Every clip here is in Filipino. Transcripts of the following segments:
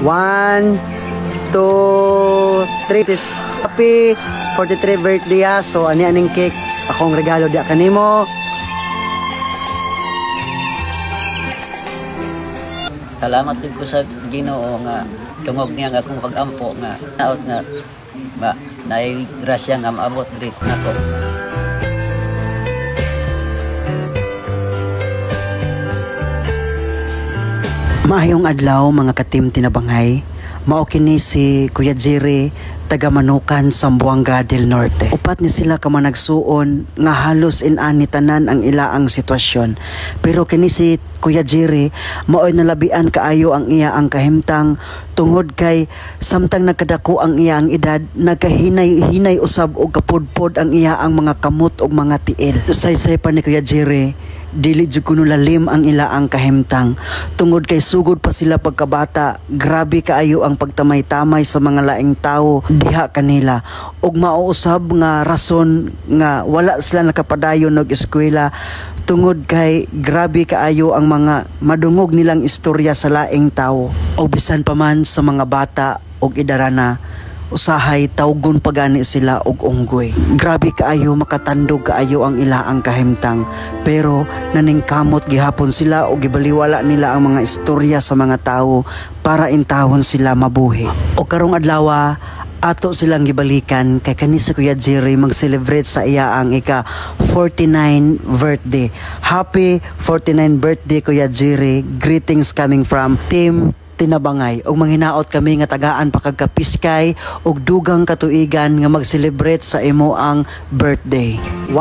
1, 2, 3. Happy 43 birthday ha. So ani-aning cake akong regalo di kanimo. Salamat din ko sa Ginoo nga tungog niya nga akong pag-ampo nga naot nga naay grasya nga maabot diri nako. Maayong adlaw mga ka-team Tinabangay. Mao kini si Kuya Jerry taga Manukan, Zamboanga del Norte. Upat ni sila ka managsuon nga halos inani tanan ang ilaang sitwasyon. Pero kini si Kuya Jerry maoy nalabian kaayo ang iya ang kahimtang tungod kay samtang nagkadako ang iya ang edad nagkahinay-hinay usab og kapudpod ang iya ang mga kamot og mga tiil. Say-say pa ni Kuya Jerry dili jud kuno lalim ang ilaang kahimtang tungod kay sugod pa sila pagkabata. Grabe kaayo ang pagtamay-tamay sa mga laing tawo diha kanila ug mauusab nga rason nga wala sila nakapadayon og eskwela tungod kay grabe kaayo ang mga madungog nilang istorya sa laing tawo. O bisan pa man sa mga bata og idarana usahay tawgon pagani sila og unggoy. Grabe kaayo makatandog kaayo ang ilaang kahimtang pero naningkamot gihapon sila og gibaliwala nila ang mga istorya sa mga tawo para intawon sila mabuhi. O karong adlaw ato silang gibalikan kay kani sa Kuya Jerry mag-celebrate sa iya ang ika 49 birthday. Happy 49 birthday Kuya Jerry. Greetings coming from Team Tinabangay. Og manghinaot kami nga tagaan pa kag kapiskay og dugang katuigan nga mag-celebrate sa imo ang birthday. 1,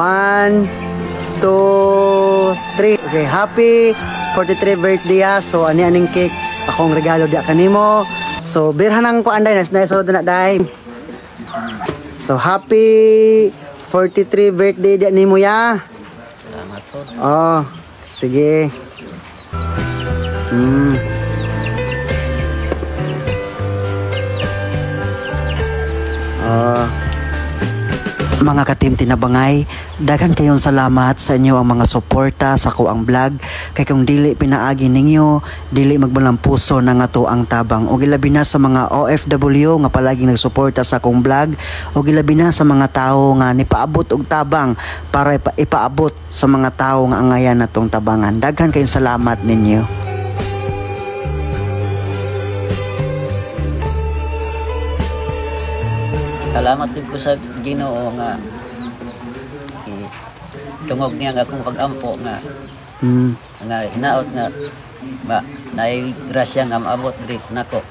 2, 3. Okay, happy 43 birthday ha. So ani-aning cake akong regalo di kanimo. So birhan ang kuanday na sulod na day. So happy 43 birthday di nimo ya. Salamat po. Oh, sige. Mga ka-team Tinabangay, daghan kayong salamat sa inyo ang mga suporta sa ko ang vlog. Kay kung dili pinaagi ninyo, dili magbalang puso na nga to ang tabang. O gilabi na sa mga OFW nga palaging nagsuporta sa akong vlog. O gilabi na sa mga tao nga nipaabot og tabang para ipaabot sa mga tao nga angayan natong tabangan. Daghan kayong salamat ninyo. Salamat din ko sa Ginoo nga tungog niya nga akong pag-ampo nga nga hinaot nga naay grasya nga maabot diri nako.